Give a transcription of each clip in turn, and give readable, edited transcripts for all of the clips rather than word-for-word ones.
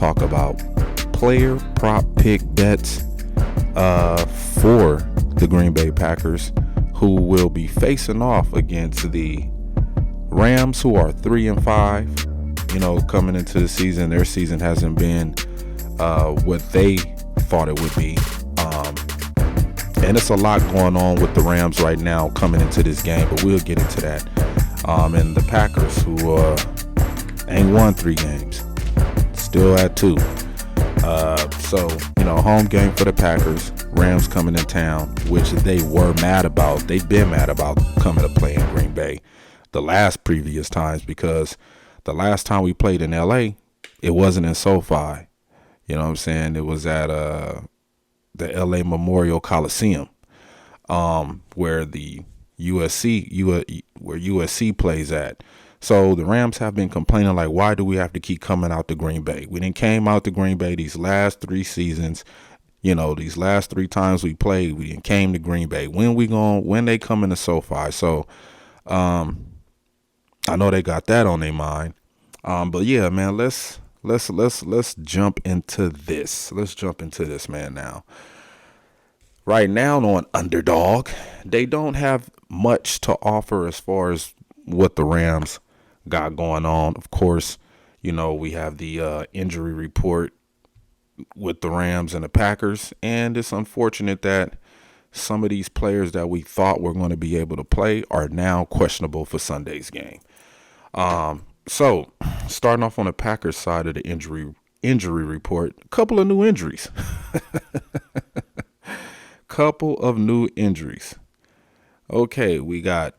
talk about player prop pick bets for the Green Bay Packers, who will be facing off against the Rams, who are 3-5. You know, coming into the season, their season hasn't been what they thought it would be. And it's a lot going on with the Rams right now coming into this game, but we'll get into that. And the Packers, who ain't won 3 games, still at 2. So, you know, home game for the Packers. Rams coming in town, which they were mad about. They've been mad about coming to play in Green Bay the last previous times, because the last time we played in LA, it wasn't in SoFi. You know what I'm saying? It was at the LA Memorial Coliseum, where the USC plays at. So the Rams have been complaining, like, why do we have to keep coming out to Green Bay? We didn't came out to Green Bay these last 3 seasons. You know, these last 3 times we played, we didn't came to Green Bay. When they come into SoFi? So I know they got that on their mind. But yeah, man, let's jump into this. Let's jump into this, man, now. Right now on Underdog, they don't have much to offer as far as what the Rams got going on. Of course, you know, we have the injury report with the Rams and the Packers, and it's unfortunate that some of these players that we thought were going to be able to play are now questionable for Sunday's game. So starting off on the Packers side of the injury report, a couple of new injuries. Okay, we got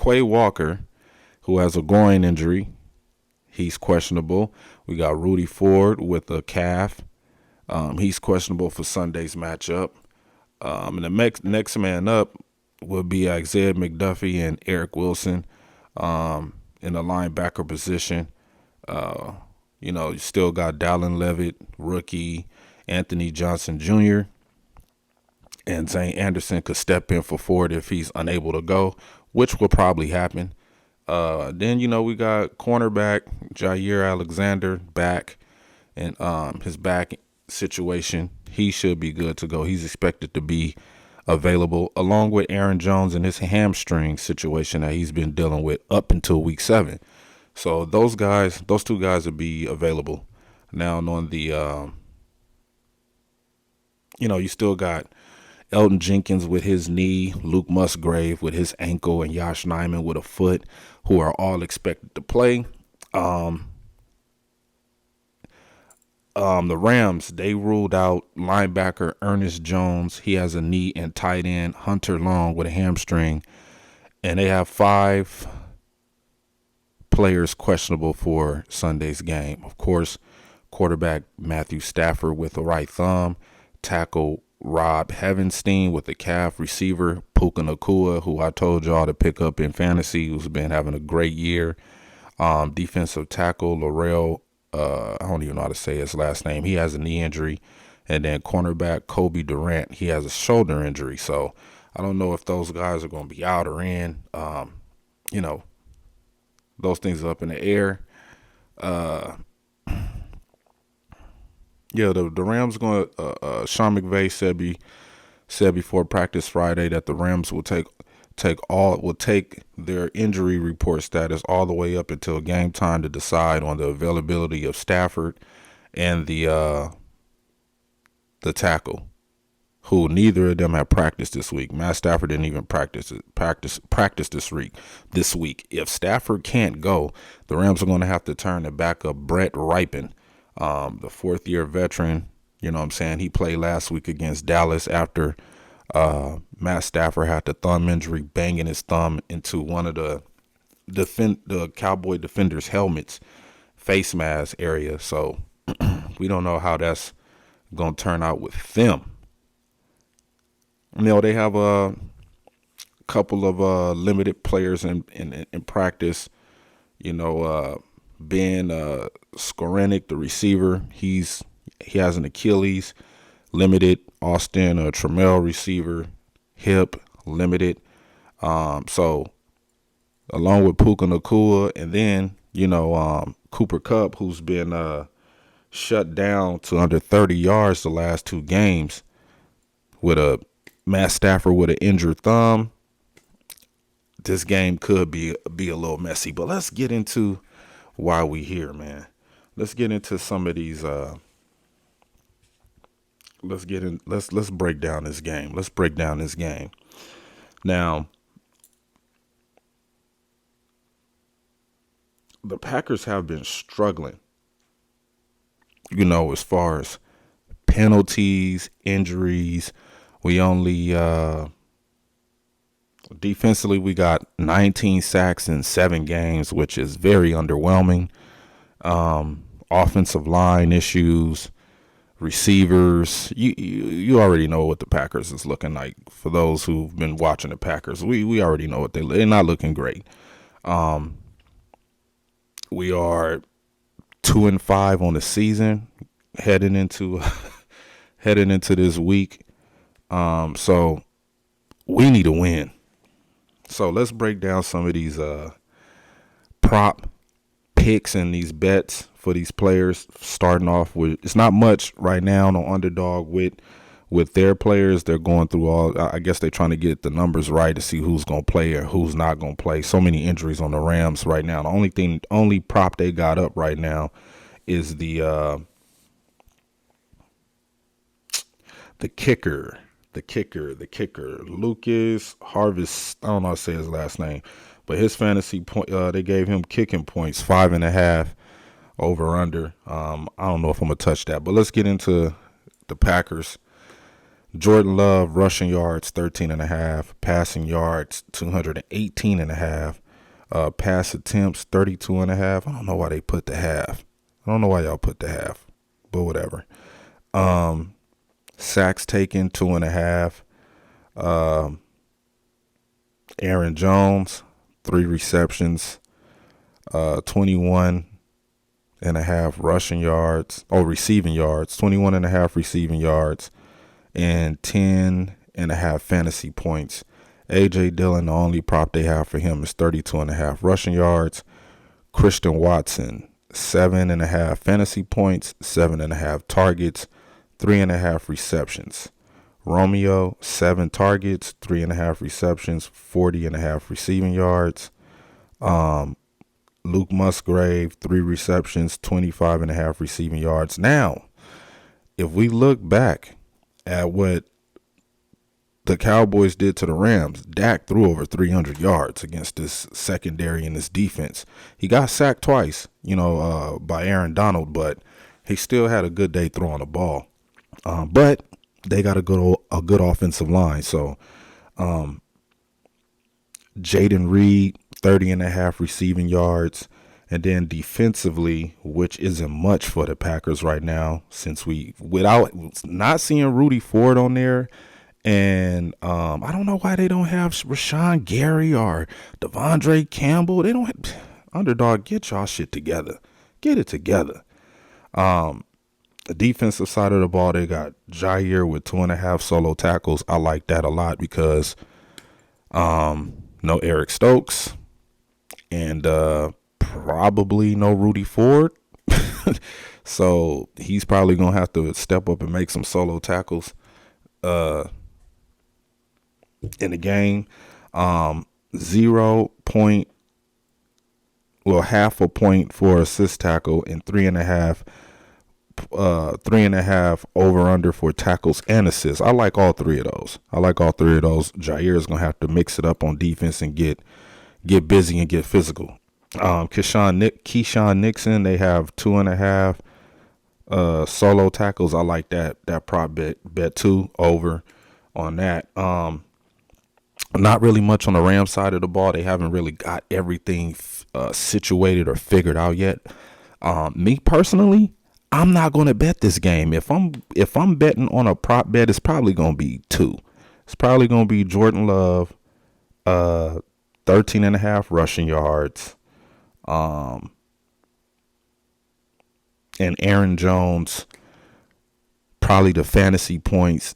Quay Walker, who has a groin injury. He's questionable. We got Rudy Ford with a calf. He's questionable for Sunday's matchup. And the next man up will be Isaiah McDuffie and Eric Wilson in the linebacker position. You know, you still got Dallin Levitt, rookie, Anthony Johnson Jr., and Zane Anderson could step in for Ford if he's unable to go, which will probably happen. Then, you know, we got cornerback Jair Alexander back, and his back situation, he should be good to go. He's expected to be available, along with Aaron Jones and his hamstring situation that he's been dealing with up until week 7. So those 2 guys will be available. Now on the, you know, you still got Elton Jenkins with his knee, Luke Musgrave with his ankle, and Josh Nyman with a foot, who are all expected to play. The Rams, they ruled out linebacker Ernest Jones. He has a knee, and tight end Hunter Long with a hamstring. And they have 5 players questionable for Sunday's game. Of course, quarterback Matthew Stafford with a right thumb, tackle Rob Heavenstein with a calf, receiver Puka Nacua, who I told y'all to pick up in fantasy, who's been having a great year. Defensive tackle Laurel, I don't even know how to say his last name. He has a knee injury. And then cornerback Kobe Durant, he has a shoulder injury. So I don't know if those guys are going to be out or in. You know, those things are up in the air. Yeah, the Rams going to Sean McVay said before practice Friday that the Rams will take their injury report status all the way up until game time to decide on the availability of Stafford and the tackle, who neither of them have practiced this week. Matt Stafford didn't even practice this week. If Stafford can't go, the Rams are going to have to turn to backup Brett Ripon, the 4th-year veteran. You know what I'm saying? He played last week against Dallas after Matt Stafford had the thumb injury, banging his thumb into one of the Cowboy defenders' helmets, face mask area. So we don't know how that's going to turn out with them. You know, they have a couple of limited players in practice. You know, Ben Skoranek, the receiver, he has an Achilles, limited. Austin Trammell, receiver, hip, limited. So along with Puka Nacua, and then, you know, Cooper Kupp, who's been shut down to under 30 yards the last two games with a Matt Stafford with an injured thumb. This game could be a little messy, but let's get into why we here, man. Let's get into some of these let's break down this game. Let's break down this game. Now, the Packers have been struggling, as far as penalties, injuries. We only defensively we got 19 sacks in 7 games, which is very underwhelming. Offensive line issues, receivers. You already know what the Packers is looking like. For those who've been watching the Packers, we already know what they're not looking great. We are 2-5 on the season, heading into this week. So we need to win. So let's break down some of these prop picks and these bets for these players. Starting off with, it's not much right now on Underdog with their players. They're going through I guess they're trying to get the numbers right to see who's going to play or who's not going to play. So many injuries on the Rams right now. The only prop they got up right now is the kicker. The kicker, Lucas Harvest. I don't know how to say his last name, but his fantasy point, they gave him kicking points, 5.5 over under. I don't know if I'm gonna touch that, but let's get into the Packers. Jordan Love rushing yards 13.5, passing yards 218.5, pass attempts 32.5. I don't know why they put the half. I don't know why y'all put the half, but whatever. Sacks taken 2.5. Aaron Jones 3 receptions, 21.5 rushing yards, receiving yards, 21.5 receiving yards, and 10.5 fantasy points. AJ Dillon, the only prop they have for him is 32.5 rushing yards. Christian Watson 7.5 fantasy points, 7.5 targets, 3.5 receptions. Romeo 7 targets, 3.5 receptions, 40.5 receiving yards. Luke Musgrave 3 receptions, 25.5 receiving yards. Now, if we look back at what the Cowboys did to the Rams, Dak threw over 300 yards against this secondary and this defense. He got sacked twice, by Aaron Donald, but he still had a good day throwing the ball. But they got a good offensive line. So, Jaden Reed, 30.5 receiving yards. And then defensively, which isn't much for the Packers right now, since without not seeing Rudy Ford on there. And I don't know why they don't have Rashawn Gary or Devondre Campbell. They don't have, Underdog, get y'all shit together. Get it together. The defensive side of the ball, they got Jair with 2.5 solo tackles. I like that a lot because no Eric Stokes and probably no Rudy Ford. So he's probably going to have to step up and make some solo tackles in the game. 0 point, half a point for assist tackle and 3.5 over under for tackles and assists. I like all three of those. Jair is gonna have to mix it up on defense and get busy and get physical. Keyshawn Nixon, they have 2.5 solo tackles. I like that prop bet 2 over on that. Not really much on the Rams side of the ball. They haven't really got everything situated or figured out yet. Me personally, I'm not going to bet this game. If I'm betting on a prop bet, it's probably going to be 2. It's probably going to be Jordan Love, 13.5 rushing yards, and Aaron Jones, probably the fantasy points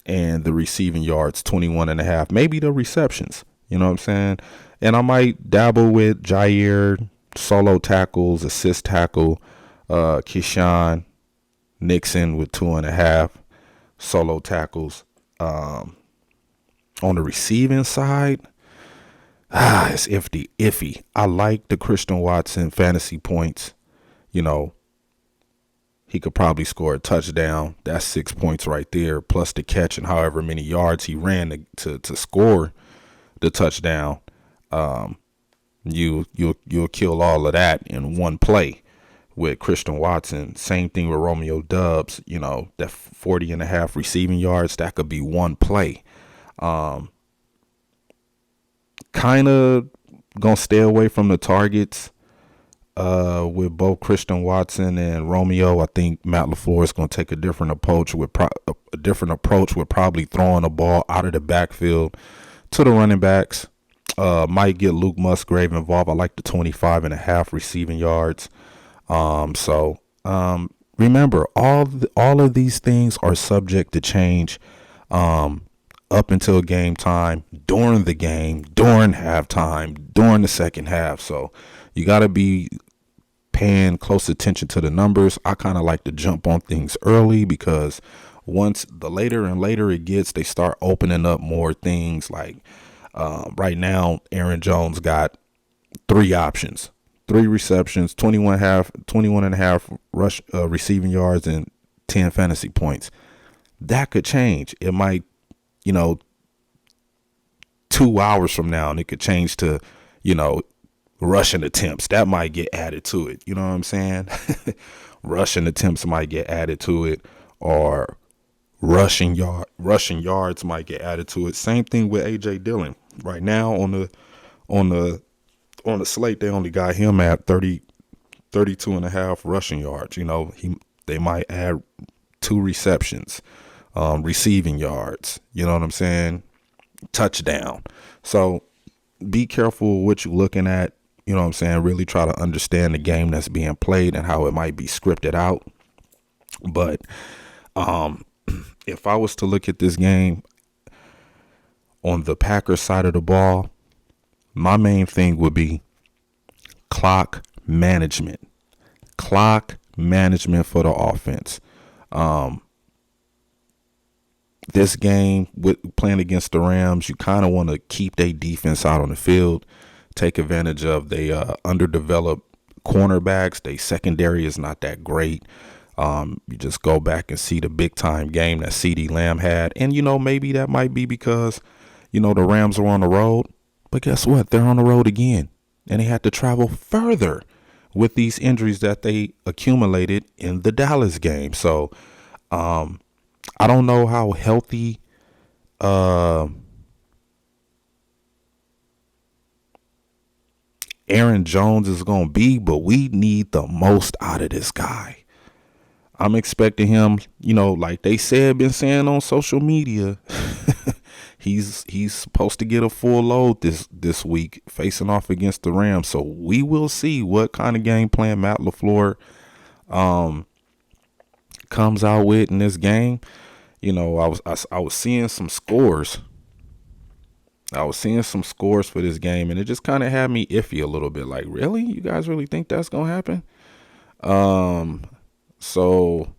and the receiving yards, 21.5. Maybe the receptions. You know what I'm saying? And I might dabble with Jair, solo tackles, assist tackle. Keyshawn Nixon with 2.5 solo tackles. On the receiving side, it's iffy. I like the Christian Watson fantasy points. You know, he could probably score a touchdown. That's 6 points right there, plus the catch and however many yards he ran to score the touchdown. You'll kill all of that in one play with Christian Watson. Same thing with Romeo Doubs. You know, that 40.5 receiving yards, that could be one play. Kind of gonna stay away from the targets with both Christian Watson and Romeo. I think Matt LaFleur is gonna take a different approach with probably throwing the ball out of the backfield to the running backs. Might get Luke Musgrave involved. I like the 25.5 receiving yards. Remember, all of these things are subject to change up until game time, during the game, during halftime, during the second half. So you got to be paying close attention to the numbers. I kind of like to jump on things early because once the later and later it gets, they start opening up more things. Like right now, Aaron Jones got 3 options, 3 receptions, 21.5 rush receiving yards, and 10 fantasy points. That could change. It might, 2 hours from now, and it could change to, rushing attempts. That might get added to it. You know what I'm saying? Rushing attempts might get added to it, or rushing yards might get added to it. Same thing with AJ Dillon. Right now on the slate, they only got him at 32.5 rushing yards. They might add 2 receptions, receiving yards. You know what I'm saying? Touchdown. So be careful what you're looking at. You know what I'm saying? Really try to understand the game that's being played and how it might be scripted out. But if I was to look at this game on the Packers side of the ball, my main thing would be clock management. Clock management for the offense. This game, with playing against the Rams, you kind of want to keep their defense out on the field, take advantage of the underdeveloped cornerbacks. Their secondary is not that great. You just go back and see the big time game that CeeDee Lamb had. And, maybe that might be because, the Rams are on the road. But guess what? They're on the road again. And they had to travel further with these injuries that they accumulated in the Dallas game. So, I don't know how healthy Aaron Jones is going to be, but we need the most out of this guy. I'm expecting him, like they been saying on social media, he's supposed to get a full load this week facing off against the Rams. So we will see what kind of game plan Matt LaFleur comes out with in this game. I was seeing some scores. I was seeing some scores for this game, and it just kind of had me iffy a little bit. Like, really? You guys really think that's going to happen? So,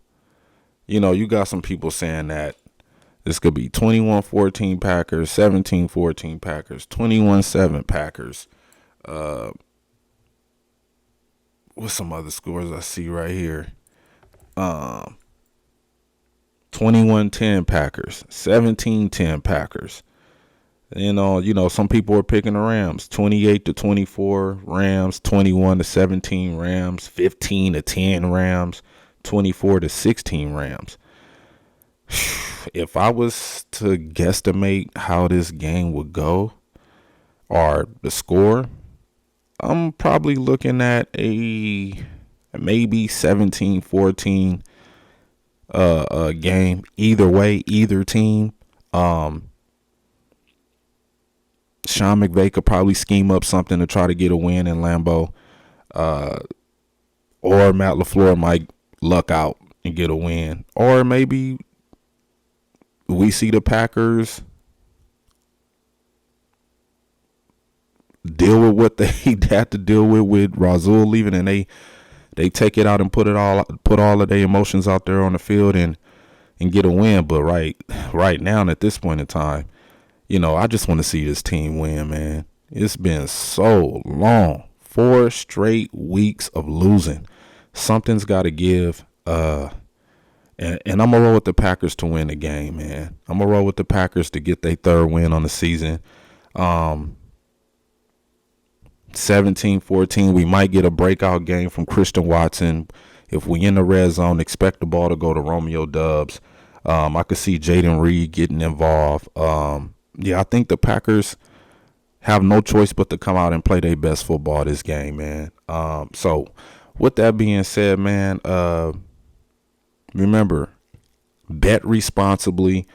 you got some people saying that this could be 21-14 Packers, 17-14 Packers, 21-7 Packers. What's some other scores I see right here? 21-10 Packers, 17-10 Packers. Some people are picking the Rams, 28-24 Rams, 21-17 Rams, 15-10 Rams, 24-16 Rams. If I was to guesstimate how this game would go or the score, I'm probably looking at a maybe 17-14 game. Either way, either team. Sean McVay could probably scheme up something to try to get a win in Lambeau. Or Matt LaFleur might luck out and get a win. Or maybe we see the Packers deal with what they had to deal with Rasul leaving, and they they take it out and put all of their emotions out there on the field and get a win. But right now at this point in time, I just want to see this team win, man. It's been so long. 4 straight weeks of losing. Something's got to give. And I'm going to roll with the Packers to win the game, man. I'm going to roll with the Packers to get their 3rd win on the season. 17-14, we might get a breakout game from Christian Watson. If we in the red zone, expect the ball to go to Romeo Doubs. I could see Jaden Reed getting involved. I think the Packers have no choice but to come out and play their best football this game, man. So with that being said, man, remember, bet responsibly.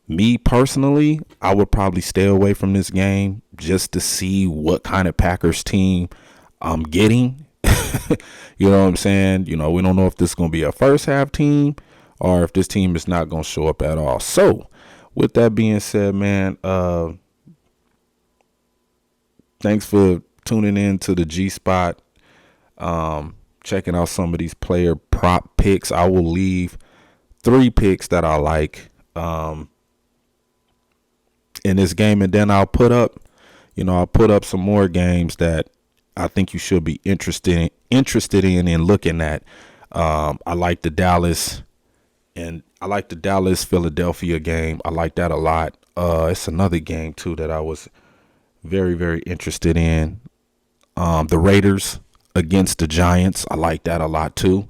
Me personally, I would probably stay away from this game just to see what kind of Packers team I'm getting. You know what I'm saying? We don't know if this is going to be a first half team or if this team is not going to show up at all. So with that being said, man, thanks for tuning in to the G Spot. Checking out some of these player prop picks. I will leave 3 picks that I like in this game, and then I'll put up some more games that I think you should be interested in and looking at. I like the Dallas Philadelphia game. I like that a lot. It's another game too that I was very, very interested in. The Raiders against the Giants. I like that a lot too.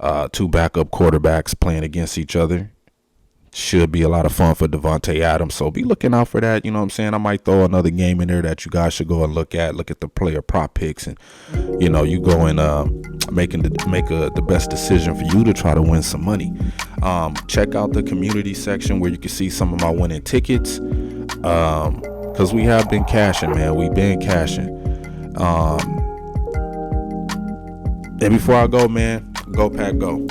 2 backup quarterbacks playing against each other. Should be a lot of fun for Devontae Adams. So be looking out for that. You know what I'm saying? I might throw another game in there that you guys should go and look at. Look at the player prop picks, and you go and make the best decision for you to try to win some money. Check out the community section where you can see some of my winning tickets. Because we have been cashing, man. We've been cashing. And before I go, man, go Pack Go.